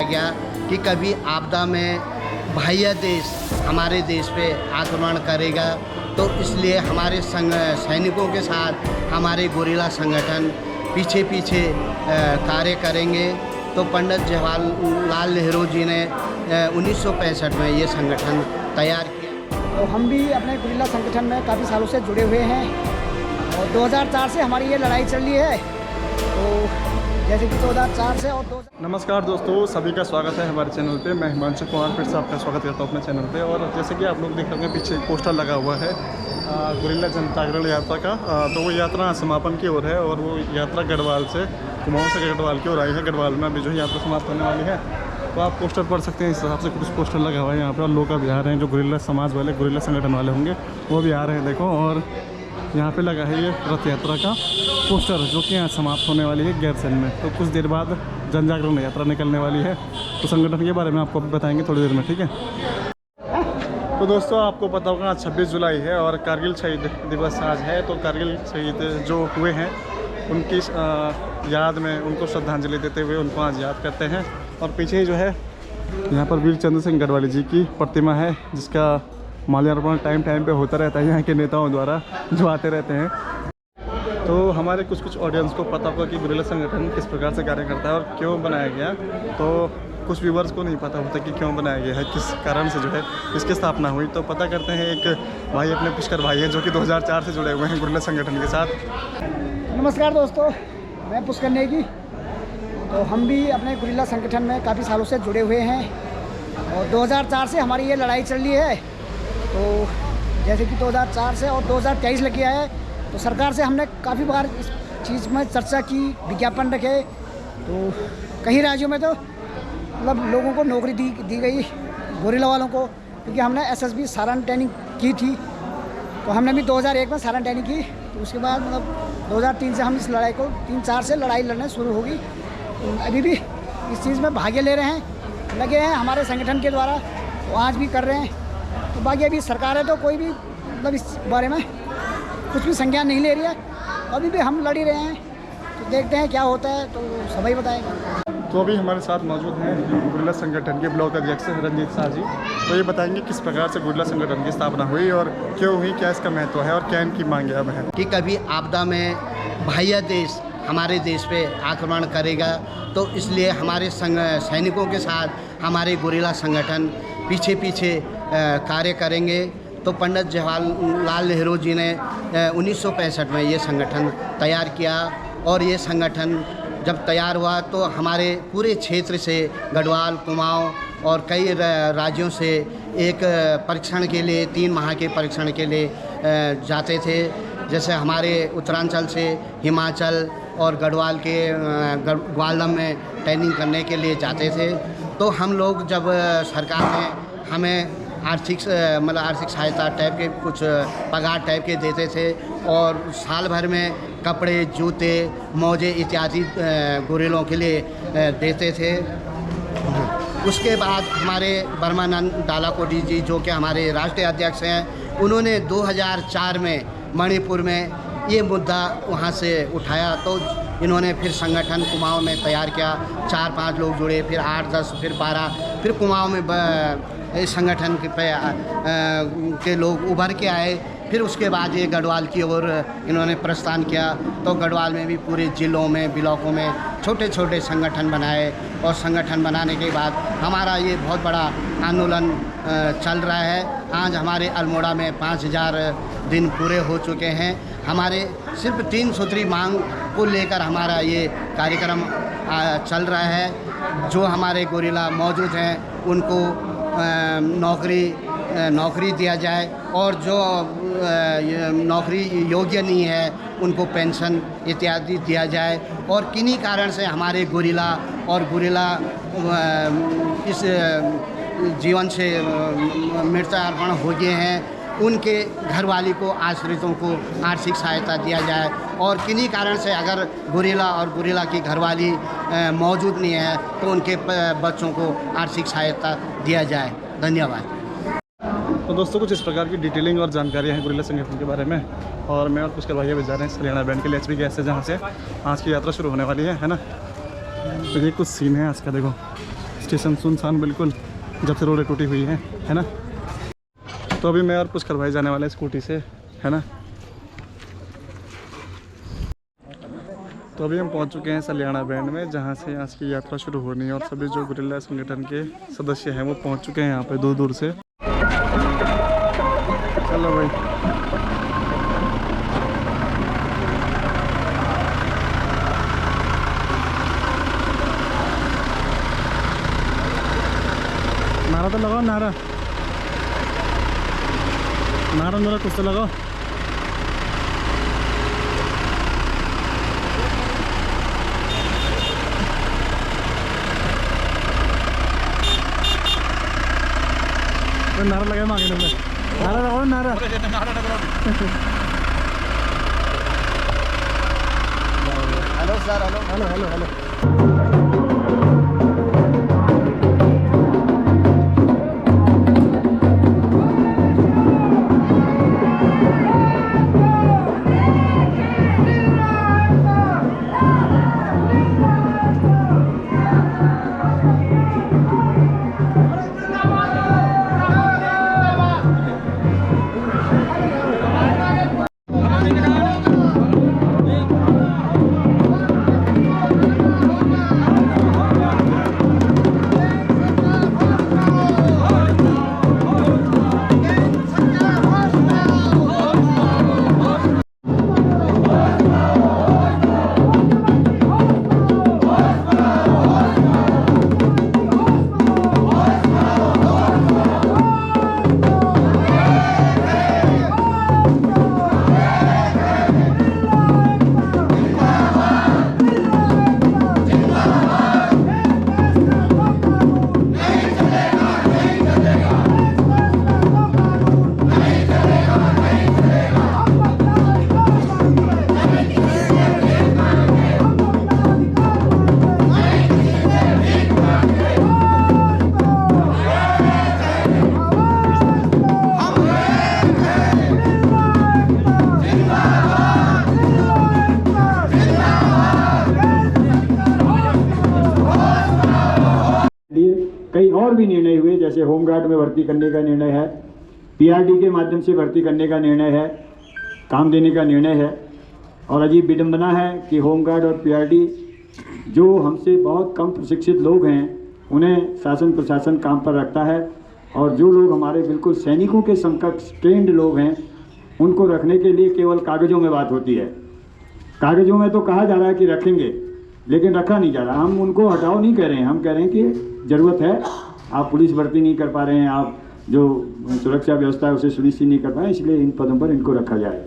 गया कि कभी आपदा में बाह्य देश हमारे देश पे आक्रमण करेगा, तो इसलिए हमारे सैनिकों के साथ हमारे गोरिल्ला संगठन पीछे पीछे कार्य करेंगे। तो पंडित जवाहरलाल नेहरू जी ने 1965 में ये संगठन तैयार किया। तो हम भी अपने गोरिल्ला संगठन में काफ़ी सालों से जुड़े हुए हैं और 2004 से हमारी ये लड़ाई चल रही है। तो जैसे कि 2004 से और नमस्कार दोस्तों, सभी का स्वागत है हमारे चैनल पे। मैं हिमांशु कुमार फिर से आपका स्वागत करता हूँ अपने चैनल पे। और जैसे कि आप लोग देख रहे हैं पीछे एक पोस्टर लगा हुआ है गोरिल्ला जनजागरण यात्रा का। तो वो यात्रा समापन की ओर है और वो यात्रा गढ़वाल से, कुमाऊँ से गढ़वाल की ओर आई है। गढ़वाल में अभी जो यात्रा समाप्त होने वाली है, तो आप पोस्टर पढ़ सकते हैं। इस हिसाब से कुछ पोस्टर लगा हुआ है यहाँ पर। और लोग अभी आ रहे हैं, जो गोरिल्ला समाज वाले, गोरिल्ला संगठन वाले होंगे वो भी आ रहे हैं, देखो। और यहाँ पे लगा है ये रथ यात्रा का पोस्टर, जो कि यहाँ समाप्त होने वाली है गैरसैंण में। तो कुछ देर बाद जन जागरण यात्रा निकलने वाली है। तो संगठन के बारे में आपको बताएंगे थोड़ी देर में, ठीक है। तो दोस्तों, आपको पता होगा 26 जुलाई है और कारगिल शहीद दिवस आज है। तो कारगिल शहीद जो हुए हैं उनकी याद में उनको श्रद्धांजलि देते हुए उनको आज याद करते हैं। और पीछे जो है यहाँ पर वीर चंद्र सिंह गढ़वाली जी की प्रतिमा है, जिसका माल्यार्पण टाइम पे होता रहता है यहाँ के नेताओं द्वारा, जो आते रहते हैं। तो हमारे कुछ ऑडियंस को पता होगा कि गोरिल्ला संगठन किस प्रकार से कार्य करता है और क्यों बनाया गया। तो कुछ व्यूवर्स को नहीं पता होता कि क्यों बनाया गया है, किस कारण से जो है इसकी स्थापना हुई। तो पता करते हैं। एक भाई अपने पुष्कर भाई हैं, जो कि 2004 से जुड़े हुए हैं गोरिल्ला संगठन के साथ। नमस्कार दोस्तों, मैं पुष्कर नेगी। तो हम भी अपने गोरिल्ला संगठन में काफ़ी सालों से जुड़े हुए हैं और 2004 से हमारी ये लड़ाई चल रही है। तो जैसे कि 2004 से और 2023 लग गया है, तो सरकार से हमने काफ़ी बार इस चीज़ में चर्चा की, विज्ञापन रखे। तो कई राज्यों में तो मतलब लोगों को नौकरी दी गई, गोरिल्ला वालों को, क्योंकि हमने एसएसबी सारण ट्रेनिंग की थी। तो हमने भी 2001 में सारण ट्रेनिंग की। तो उसके बाद मतलब 2003 से हम इस लड़ाई को 3-4 से लड़ाई लड़ने शुरू होगी। तो अभी भी इस चीज़ में भाग्य ले रहे हैं, लगे हैं हमारे संगठन के द्वारा, तो आज भी कर रहे हैं। तो बाकी अभी सरकार है तो कोई भी मतलब इस बारे में कुछ भी संज्ञान नहीं ले रही है। अभी भी हम लड़ ही रहे हैं, तो देखते हैं क्या होता है, तो सभी बताएंगे। तो अभी हमारे साथ मौजूद हैं गोरिल्ला संगठन के ब्लॉक अध्यक्ष रंजीत शाह जी। तो ये बताएंगे किस प्रकार से गोरिल्ला संगठन की स्थापना हुई और क्यों हुई, क्या इसका महत्व है और क्या इनकी मांग है। कि कभी आपदा में बाह्य देश हमारे देश पे आक्रमण करेगा, तो इसलिए हमारे सैनिकों के साथ हमारे गोरिल्ला संगठन पीछे पीछे कार्य करेंगे। तो पंडित जवाहरलाल नेहरू जी ने 1965 में ये संगठन तैयार किया। और ये संगठन जब तैयार हुआ तो हमारे पूरे क्षेत्र से, गढ़वाल, कुमाऊँ और कई राज्यों से एक परीक्षण के लिए, 3 माह के परीक्षण के लिए जाते थे। जैसे हमारे उत्तरांचल से हिमाचल और गढ़वाल के ग्वालम में ट्रेनिंग करने के लिए जाते थे। तो हम लोग जब सरकार ने हमें आर्थिक सहायता टाइप के, कुछ पगार टाइप के देते थे और साल भर में कपड़े, जूते, मोजे इत्यादि गोरिल्लों के लिए देते थे। उसके बाद हमारे ब्रह्मानंद डालाकोटी जी, जो कि हमारे राष्ट्रीय अध्यक्ष हैं, उन्होंने 2004 में मणिपुर में ये मुद्दा वहाँ से उठाया। तो इन्होंने फिर संगठन कुमाऊँ में तैयार किया। 4-5 लोग जुड़े, फिर 8-10, फिर 12, फिर कुमाऊँ में इस संगठन के लोग उभर के आए। फिर उसके बाद ये गढ़वाल की ओर इन्होंने प्रस्थान किया। तो गढ़वाल में भी पूरे ज़िलों में, ब्लॉकों में छोटे छोटे संगठन बनाए। और संगठन बनाने के बाद हमारा ये बहुत बड़ा आंदोलन चल रहा है। आज हमारे अल्मोड़ा में 5000 दिन पूरे हो चुके हैं। हमारे सिर्फ 3 सूत्री मांग को लेकर हमारा ये कार्यक्रम चल रहा है। जो हमारे गोरिल्ला मौजूद हैं उनको नौकरी दिया जाए, और जो नौकरी योग्य नहीं है उनको पेंशन इत्यादि दिया जाए। और किन्हीं कारण से हमारे गोरिल्ला इस जीवन से मृत्युर्पण हो गए हैं, उनके घरवाली को, आश्रितों को आर्थिक सहायता दिया जाए। और किन्हीं कारण से अगर गोरिल्ला की घरवाली मौजूद नहीं है तो उनके बच्चों को आर्थिक सहायता दिया जाए। धन्यवाद। तो दोस्तों कुछ इस प्रकार की डिटेलिंग और जानकारी है गुरिल्ला संगठन के बारे में। और मैं और पुष्कर भाई अभी जा रहे हैं सलियाना बैंड के लिए HB गैस से, जहाँ से आज की यात्रा शुरू होने वाली है ना। तो ये कुछ सीन है आज का, देखो स्टेशन सुनसान बिल्कुल, जब से रोडें टूटी हुई है ना। तो अभी मैं और पुष्कर भाई जाने वाले हैं स्कूटी से, है ना। तो अभी हम पहुंच चुके हैं सलियाना बैंड में, जहां से आज की यात्रा शुरू होनी है। और सभी जो गुरिल्ला संगठन के सदस्य हैं वो पहुंच चुके हैं यहाँ पे दूर दूर से। चलो भाई, नारा तो लगाओ, नारा नारा कुछ तो लगाओ। नारा लगाए मांगे तुमने, नारा लगाओ, नारा hello sir, hello hello hello hello. कई और भी निर्णय हुए, जैसे होमगार्ड में भर्ती करने का निर्णय है, PRD के माध्यम से भर्ती करने का निर्णय है, काम देने का निर्णय है। और अजीब विडंबना है कि होमगार्ड और PRD जो हमसे बहुत कम प्रशिक्षित लोग हैं उन्हें शासन प्रशासन काम पर रखता है, और जो लोग हमारे बिल्कुल सैनिकों के समकक्ष ट्रेंड लोग हैं उनको रखने के लिए केवल कागज़ों में बात होती है। कागज़ों में तो कहा जा रहा है कि रखेंगे, लेकिन रखा नहीं जा रहा। हम उनको हटाओ नहीं कह रहे हैं, हम कह रहे हैं कि ज़रूरत है, आप पुलिस भर्ती नहीं कर पा रहे हैं, आप जो सुरक्षा व्यवस्था है उसे सुनिश्चित नहीं कर पाए, इसलिए इन पदों पर इनको रखा जाए।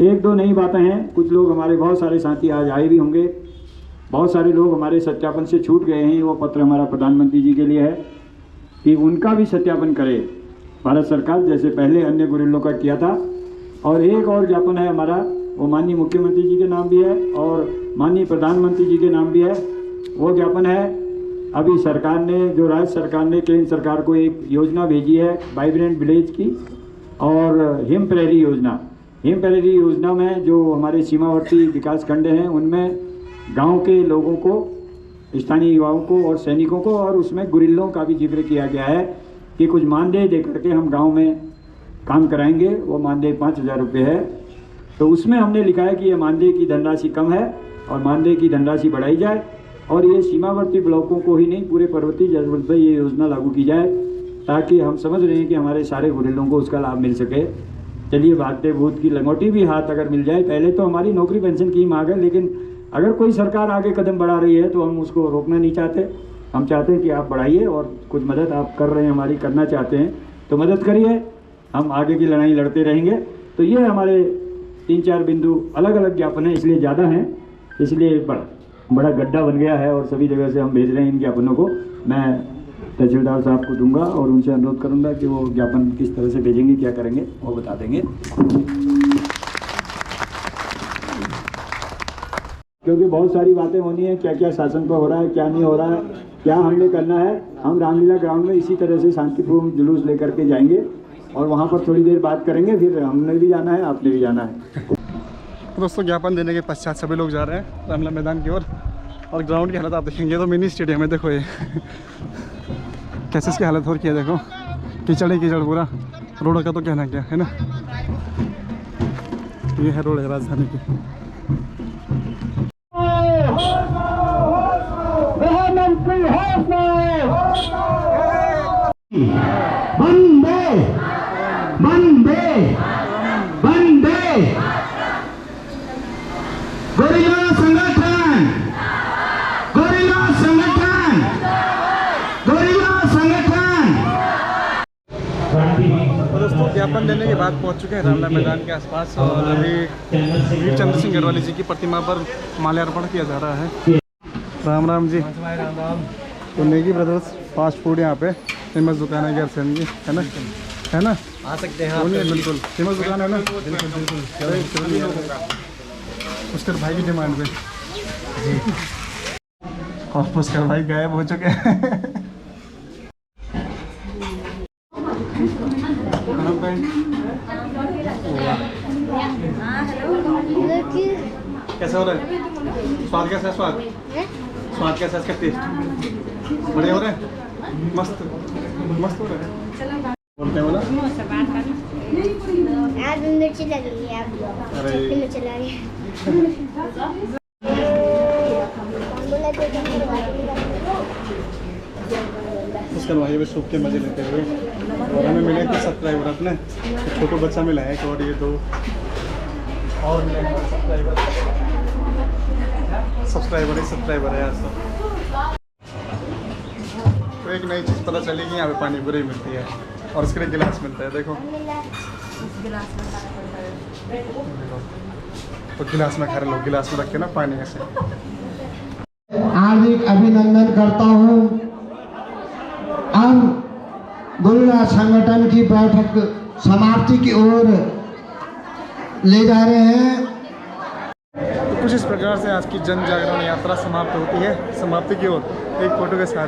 एक दो नई बातें हैं, कुछ लोग हमारे बहुत सारे साथी आज आए भी होंगे, बहुत सारे लोग हमारे सत्यापन से छूट गए हैं। वो पत्र हमारा प्रधानमंत्री जी के लिए है कि उनका भी सत्यापन करे भारत सरकार, जैसे पहले अन्य गुरिल्लों का किया था। और एक और ज्ञापन है हमारा, वो माननीय मुख्यमंत्री जी के नाम भी है और माननीय प्रधानमंत्री जी के नाम भी है। वो ज्ञापन है, अभी सरकार ने, जो राज्य सरकार ने केंद्र सरकार को एक योजना भेजी है वाइब्रेंट विलेज की, और हिम प्रहरी योजना। हिम प्रहरी योजना में जो हमारे सीमावर्ती विकास खंड हैं उनमें गांव के लोगों को, स्थानीय युवाओं को और सैनिकों को, और उसमें गुरिल्लों का भी जिक्र किया गया है कि कुछ मानदेय दे करके हम गाँव में काम कराएंगे। वो मानदेय 5,000 रुपये है। तो उसमें हमने लिखा है कि ये मानदेय की धनराशि कम है और मानदेय की धनराशि बढ़ाई जाए, और ये सीमावर्ती ब्लॉकों को ही नहीं पूरे पर्वतीय जनपद पर ये योजना लागू की जाए, ताकि हम समझ रहे हैं कि हमारे सारे गुरिल्लों को उसका लाभ मिल सके। चलिए, भागते भूत की लंगोटी भी हाथ अगर मिल जाए। पहले तो हमारी नौकरी पेंशन की मांग है, लेकिन अगर कोई सरकार आगे कदम बढ़ा रही है तो हम उसको रोकना नहीं चाहते। हम चाहते हैं कि आप बढ़ाइए, और कुछ मदद आप कर रहे हैं हमारी, करना चाहते हैं तो मदद करिए, हम आगे की लड़ाई लड़ते रहेंगे। तो ये हमारे 3-4 बिंदु अलग अलग ज्ञापन हैं, इसलिए ज़्यादा हैं, इसलिए बड़ा गड्ढा बन गया है और सभी जगह से हम भेज रहे हैं इन ज्ञापनों को। मैं तहसीलदार साहब को दूंगा और उनसे अनुरोध करूंगा कि वो ज्ञापन किस तरह से भेजेंगे, क्या करेंगे, वो बता देंगे। क्योंकि बहुत सारी बातें होनी है, क्या क्या शासन पर हो रहा है, क्या नहीं हो रहा है, क्या हमने करना है। हम रामलीला ग्राउंड में इसी तरह से शांतिपूर्ण जुलूस लेकर के जाएंगे और वहाँ पर थोड़ी देर बात करेंगे, फिर हमने भी जाना है, आपने भी जाना है। दोस्तों ज्ञापन देने के पश्चात सभी लोग जा रहे हैं रामलीला मैदान की ओर। और ग्राउंड की हालत आप देखेंगे तो मिनी स्टेडियम है। देखो ये कैसे इसकी हालत हो रही है, देखो कीचड़ ही कीचड़ पूरा। रोड का तो कहना क्या है ना। ये है रोड है राजधानी की। वंदे वंदे वंदे गोरिल्ला संगठन, गोरिल्ला संगठन, गोरिल्ला संगठन। दोस्तों ज्ञापन देने के बाद पहुंच चुके हैं रामलीला मैदान के आसपास और अभी वीर चंद्र सिंह गढ़वाली जी की प्रतिमा पर माल्यार्पण किया जा रहा है। राम राम जी। तो नेगी ब्रदर्स फास्ट फूड यहाँ पे फेमस दुकान है गैरसैन जी, है ना, है ना, आ सकते हैं बिल्कुल फेमस दुकान है ना। पुष्कर भाई की डिमांड पे और पुष्कर भाई गायब हो चुके हैं। कैसा हो रहा है? स्वाद कैसा है? स्वाद कैसा है? इसका टेस्ट बढ़िया हो रहा है? मस्त मस्त हो रहा है। बोलते हैं बोला आज मिर्ची लगेगी आप। अरे में चला गया। उसका भाई भी सूख के मजे लेते हुए। और हमें मिले थे सब्सक्राइबर अपने, तो छोटू बच्चा मिला है एक और ये दो और मिले हैं सब्सक्राइबर है यार सब। तो एक नई चीज़ पता चली कि यहाँ पे पानी पूरी मिलती है और उसके लिए गिलास मिलता है। देखो तो गिलास में खा रहे लोग, गिलास में रख के ना पानी ऐसे। हार्दिक अभिनंदन करता हूँ। अब गोरिल्ला संगठन की बैठक समाप्ति की ओर ले जा रहे हैं। तो कुछ इस प्रकार से आज की जन जागरण यात्रा समाप्त होती है, समाप्ति की ओर एक फोटो के साथ।